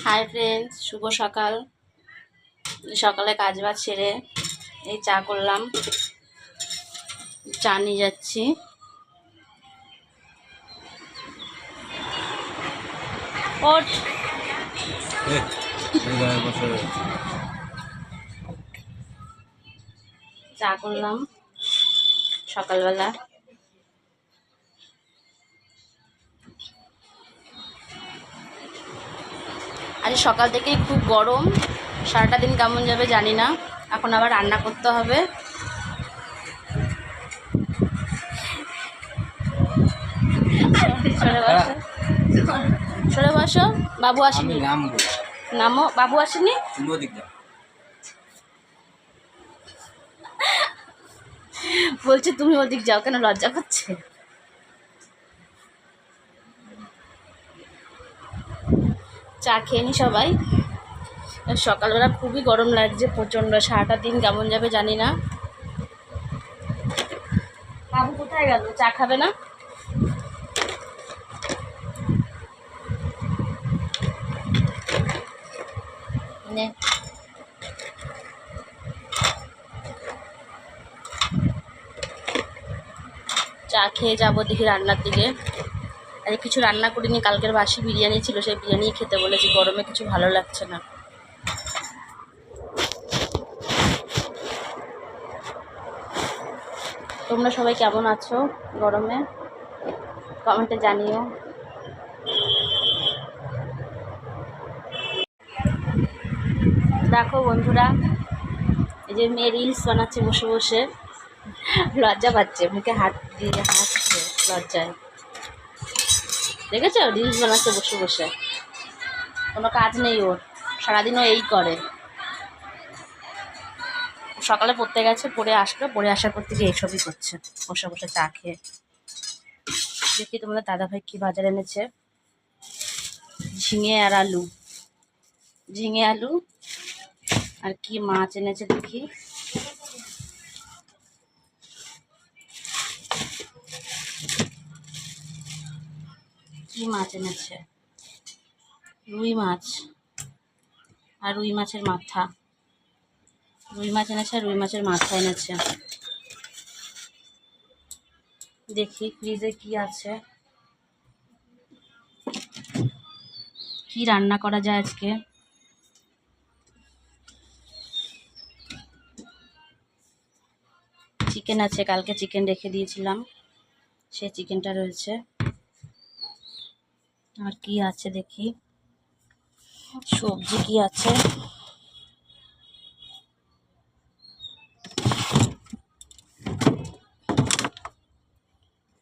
Hi friends, শুভ সকাল। সকালে কাজ বাজ সেরে এই চা করলাম, চা নিয়ে যাচ্ছি। ওঠ চা করলাম সকালবেলা। আজ সকাল থেকেই খুব গরম, সারাটা দিন কেমন যাবে জানি না। এখন আবার রান্না করতে হবে। সরে বসো, বাবু আসেনি। নামো, বাবু আসেনি। বলছে তুমি ওদিক যাও কেন, লজ্জা করছে। চা খেয়ে নি সবাই। সকালবেলা খুবই গরম লাগছে প্রচণ্ড, সারাটা দিন কেমন যাবে জানি না। বাবু কোথায় গেল, চা খাবে না? চা খেয়ে যাবো দেখি রান্নার দিকে। আরে কিছু রান্না করিনি, কালকের বাসি বিরিয়ানি ছিল, সেই বিরিয়ানি খেতে বলেছি। গরমে কিছু ভালো লাগছে না। তোমরা সবাই কেমন আছো গরমে, কমেন্টে জানিও। দেখো বন্ধুরা, এই যে মেয়ে রিলস বানাচ্ছে বসে বসে, লজ্জা পাচ্ছে, মুখে হাত দিয়ে হাসছে লজ্জায়। দেখেছো, রিলস বানাচ্ছে বসে বসে, কোনো কাজ নেই ওর, সারাদিনও এই করে। সকালে পড়তে গেছে, পড়ে আসলো, পড়ে আসার পর থেকে এইসবই করছে বসে বসে চা খেয়ে। দেখি তোমাদের দাদাভাই কি বাজার এনেছে। ঝিঙে আর আলু, ঝিঙে আলু আর কি মাছ এনেছে দেখি। কি মাছ এনেছে, রুই মাছ আর রুই মাছের মাথা। রুই মাছ এনেছে আর রুই মাছের মাথা এনেছে। দেখি ফ্রিজে কি আছে, কি রান্না করা যায় আজকে। চিকেন আছে, কালকে চিকেন রেখে দিয়েছিলাম, সে চিকেনটা রয়েছে। আর কি আছে দেখি, সবজি কি আছে।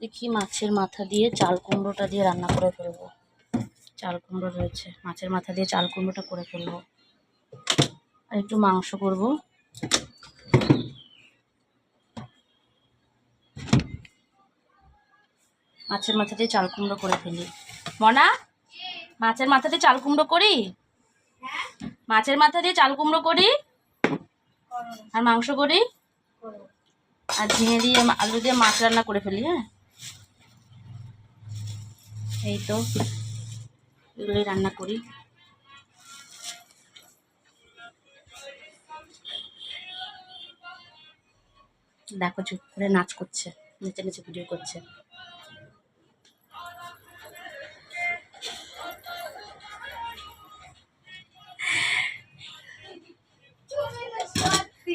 দেখি মাছের মাথা দিয়ে চাল কুমড়োটা দিয়ে রান্না করে ফেলবো। চাল কুমড়ো রয়েছে, মাছের মাথা দিয়ে চাল কুমড়োটা করে ফেলবো। আর একটু মাংস করব। মাছের মাথা দিয়ে চাল কুমড়ো করে ফেলি। মনা, মাছের মাথা দিয়ে চাল কুমড়ো করি, মাছের মাথা দিয়ে চাল কুমড়ো করি আর মাংস করি, আর ঝিঙে দিয়ে আলু দিয়ে মাছ রান্না করে ফেলি। হ্যাঁ, এই তো এগুলোই রান্না করি। দেখো চুপ করে নাচ করছে, নিচে নিচে ভিডিও করছে।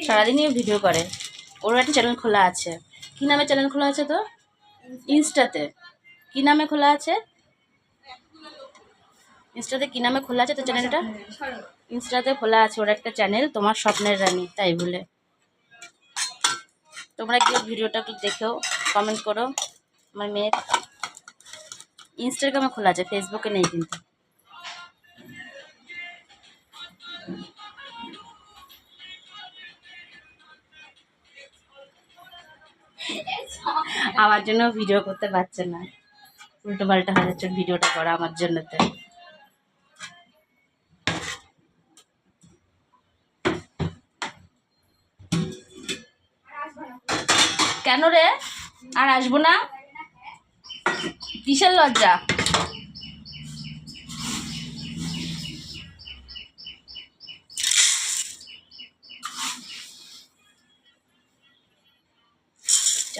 সারাদিনই ভিডিও করে। ওর একটা চ্যানেল খোলা আছে। কি নামে চ্যানেল খোলা আছে তো? ইনস্টাতে। কি নামে খোলা আছে? ইনস্টাতে কি নামে খোলা আছে তো চ্যানেলটা? ইনস্টাতে খোলা আছে ওর একটা চ্যানেল, তোমার স্বপ্নের রানী, তাই বলে। তোমরা কি ভিডিওটা একটু দেখেও কমেন্ট করো। আমার মেয়ের ইনস্টাগ্রামে খোলা আছে, ফেসবুকে নেই কিন্তু। আমার জন্য ভিডিও করতে পারছে না, উল্টো পাল্টা হয়ে যাচ্ছে ভিডিওটা করা আমার জন্যতে। কেন রে, আর আসবো না? কিসের লজ্জা?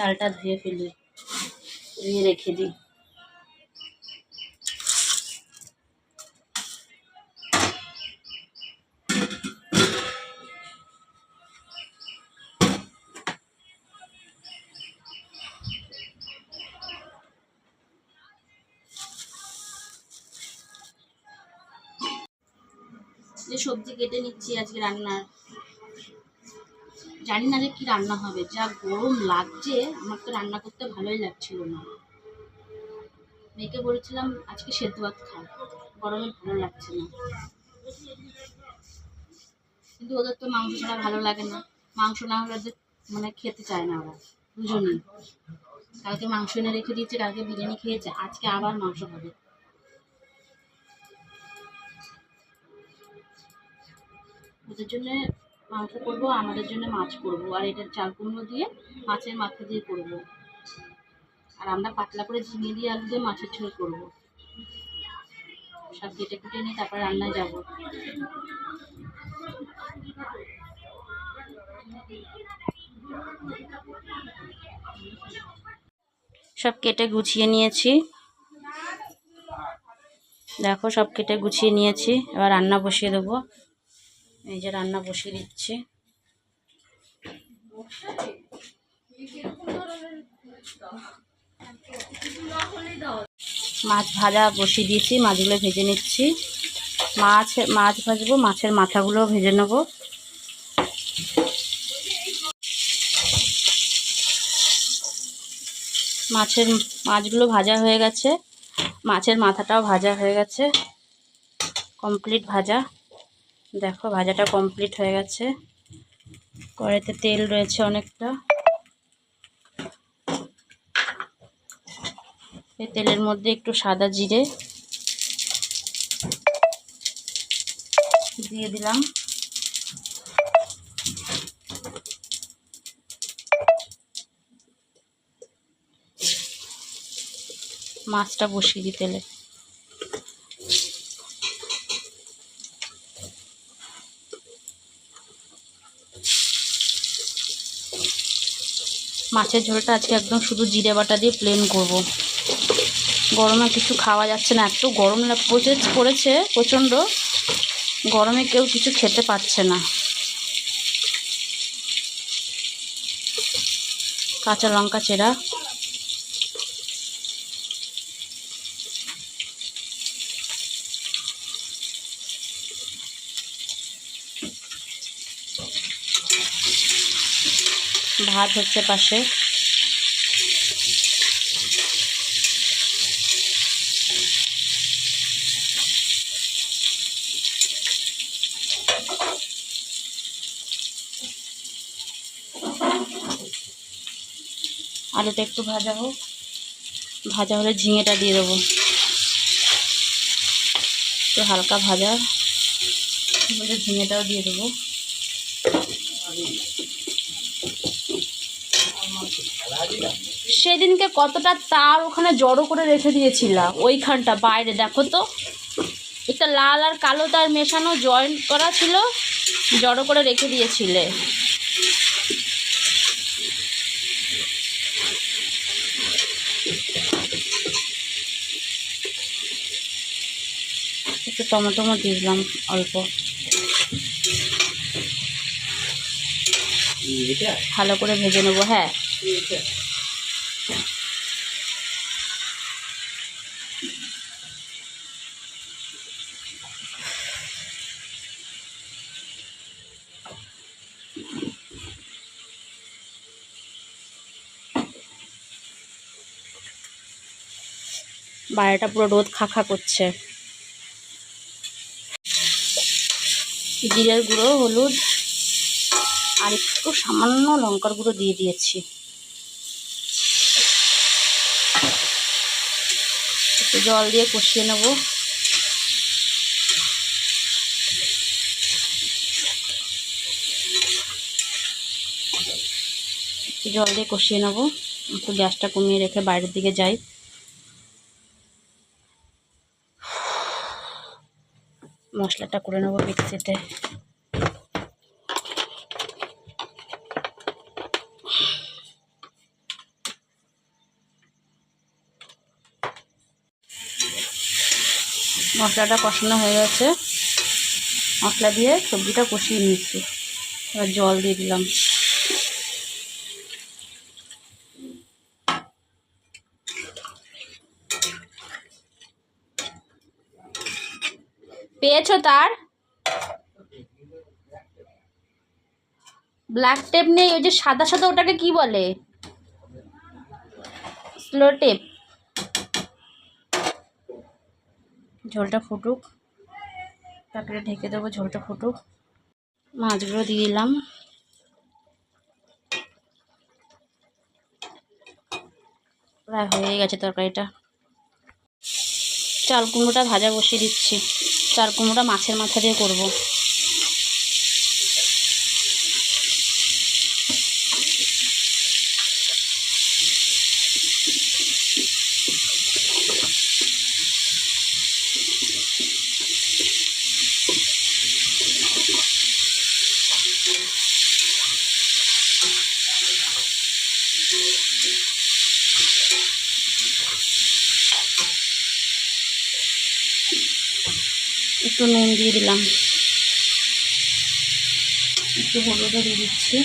চালটা ধুয়ে ফেলি, ধুয়ে রেখে দিই। যে সবজি কেটে নিচ্ছি আজকে রান্নার, জানি না যে কি রান্না হবে, যা গরম লাগছে আমার তো রান্না করতে ভালোই লাগছিল না। মেয়েকে বলেছিলাম আজকে সেদ্ধ ভাত খাও, গরমে ভালো লাগছে না। কিন্তু ওদের তো মাংস ছাড়া ভালো লাগে না, মাংস না হলে ওদের মানে খেতে চায় না ওরা দুজনেই। কালকে মাংস এনে রেখে দিয়েছে, কালকে বিরিয়ানি খেয়েছে, আজকে আবার মাংস খাবে। ওদের জন্য মাংস করবো, আমাদের জন্য মাছ করবো, আর এটা চাল কুমড়ো দিয়ে মাছের মাথা দিয়ে করবো, আর আমরা পাতলা করে ঝিঙে দিয়ে আলু দিয়ে মাছের ঝোল করবো। সব কেটে কুটে নিয়ে তারপর রান্নায় যাবো। সব কেটে গুছিয়ে নিয়েছি, দেখো সব কেটে গুছিয়ে নিয়েছি। এবার রান্না বসিয়ে দেবো। এই যে রান্না বসিয়ে দিচ্ছি। মাছ ভাজা বসিয়ে দিয়েছি, মাছগুলো ভেজে নিচ্ছি। মাছ ভাজবো, মাছের মাথাগুলো ভেজে নেব। মাছগুলো ভাজা হয়ে গেছে, মাছের মাথাটাও ভাজা হয়ে গেছে, কমপ্লিট ভাজা। দেখো ভাজাটা কমপ্লিট হয়ে গেছে। কড়াইতে তেল রয়েছে অনেকটা, এই তেলের মধ্যে একটু সাদা জিরে দিয়ে দিলাম। মাছটা বসিয়ে দিই তেলে। মাছের ঝোলটা আজকে একদম শুধু জিরে বাটা দিয়ে প্লেন করব। গরমে কিছু খাওয়া যাচ্ছে না, এত গরম পড়েছে প্রচণ্ড গরমে, কেউ কিছু খেতে পারছে না। কাঁচা লঙ্কা চেরা, ভাত হচ্ছে পাশে। আলুটা একটু ভাজা হোক, ভাজা হলে ঝিঙেটা দিয়ে দেবো। একটু হালকা ভাজা হলে ঝিঙেটাও দিয়ে দেবো। সেদিনকে কতটা তার ওখানে জড়ো করে রেখে দিয়েছিলাম, ওইখানটা বাইরে দেখো তো, একটা লাল আর কালো তার মেশানো জয়েন্ট করা ছিল, জড়ো করে রেখে দিয়েছিলে। একটু টমেটো দিলাম অল্প, ভালো করে ভেজে নেবো। হ্যাঁ বাইরেটা পুরো রোদ খাখা করছে। জিরের গুঁড়ো, হলুদ আর একটু সামান্য লঙ্কার গুঁড়ো দিয়ে দিয়েছি। একটু জল দিয়ে কষিয়ে নেব। একটু জল দিয়ে কষিয়ে নেব। একটু গ্যাসটা কমিয়ে রেখে বাইরের দিকে যাই। মশলাটা করে নেব মিক্সিতে। মশলাটা কষানো হয়ে গেছে, মশলা দিয়ে সবজিটা কষিয়ে নিচ্ছি। এবার জল দিয়ে দিলাম। পেয়েছো তার ব্ল্যাক টেপ নেই, ওই যে সাদা সাদা ওটাকে কি বলে? Slow tape. ঝোলটা ফুটুক, তারপরে ঢেকে দেবো, ঝোলটা ফুটুক। মাছগুলো দিয়ে দিলাম। প্রায় হয়ে গেছে তরকারিটা। চাল কুমড়োটা ভাজা বসিয়ে দিচ্ছি। চাল কুমড়োটা মাছের মাথা দিয়ে করব। একটু নুন দিয়ে দিলাম, একটু হলুদও দিয়ে দিচ্ছি।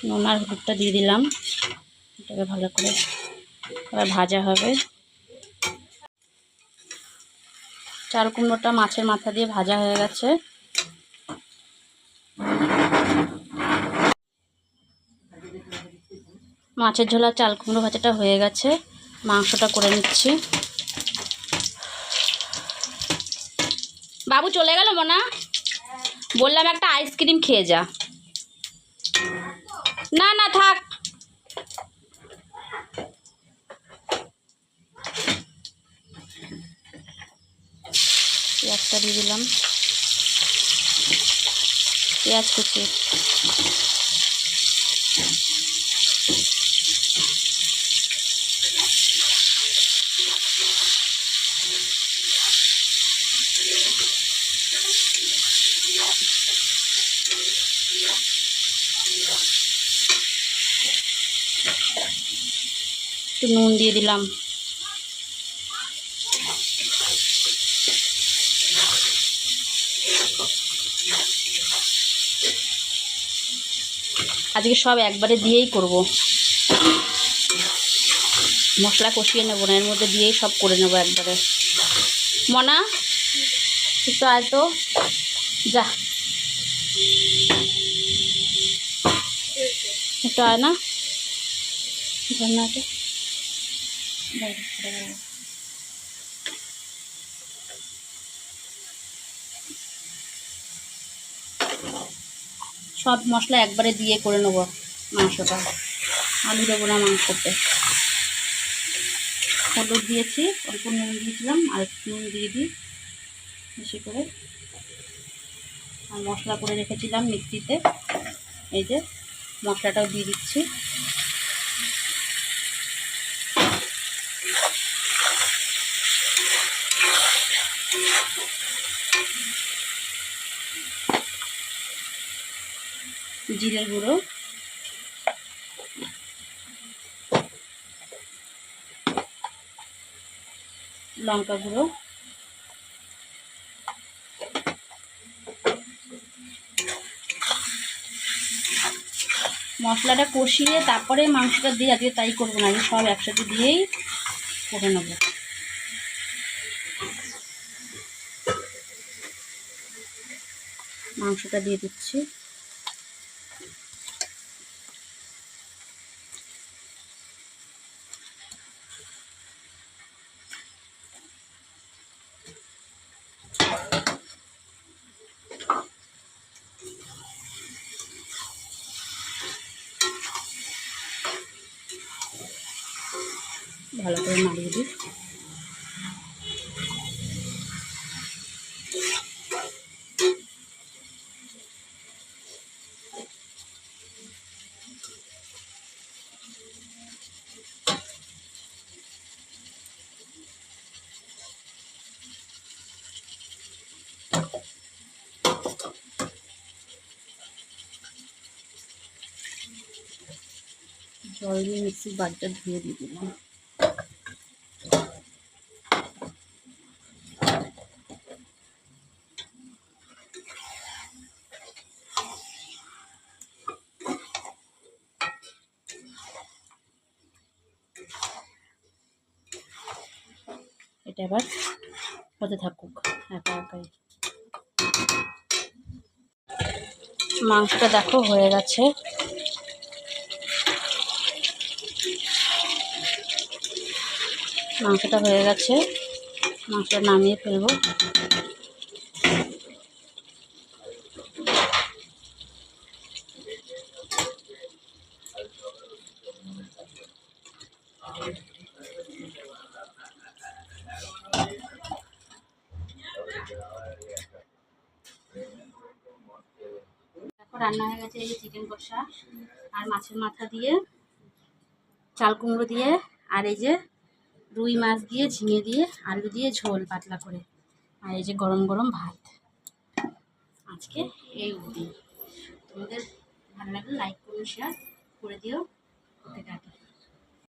নুন আর হলুদটা দিয়ে দিলাম। এটাকে ভালো করে এবার ভাজা হবে। চাল কুমড়োটা মাছের মাথা দিয়ে ভাজা হয়ে গেছে। মাছের ঝোলা চাল কুমড়ো ভাজাটা হয়ে গেছে। মাংসটা করে নিচ্ছি। বাবু চলে গেল মোনা? বললাম একটা আইসক্রিম খেয়ে যা। না না থাক। পেঁয়াজটা দিয়ে দিলাম, পেঁয়াজ কুচি। একটু নুন দিয়ে দিলাম। আজকে সব একবারে দিয়েই করব, মশলা কষিয়ে নেবো না, এর মধ্যে দিয়েই সব করে নেবো একবারে। মনা একটু আয় তো, যা একটু আয় না। সব মশলা একবারে দিয়ে করে নেবো মাংসটা, আলু দেবো না মাংসতে। হলুদ দিয়েছি, অল্প নুন দিয়েছিলাম, আর একটু নুন দিয়ে দিই বেশি করে। আর মশলা করে রেখেছিলাম মিক্সিতে, এই যে মশলাটাও দিয়ে দিচ্ছি। জিরের গুঁড়ো, লঙ্কা গুঁড়ো, মশলাটা কষিয়ে তারপরে মাংসটা দিয়ে, আজকে তাই করবো না, আজকে সব একসাথে দিয়েই করে নেবো। মাংসটা দিয়ে দিচ্ছি। ভালো করে নাড়িয়ে দিই। জল দিয়ে মিক্সির বাটিটা ধুয়ে দিয়ে দিলাম। এটা এবার হতে থাকুক একা একাই। মাংসটা দেখো হয়ে গেছে। মাংসটা হয়ে গেছে, মাংসটা নামিয়ে ফেলবো। দেখো রান্না হয়ে গেছে। এই যে চিকেন কষা আর মাছের মাথা দিয়ে, চাল কুমড়ো দিয়ে, আর এই যে রুই মাছ দিয়ে, ঝিঙে দিয়ে, আলু দিয়ে ঝোল পাতলা করে, আর এই যে গরম গরম ভাত। আজকে এই অবধি। তোমাদের ভালো লাগলে লাইক করো, শেয়ার করে দিও। ওকে টাটা।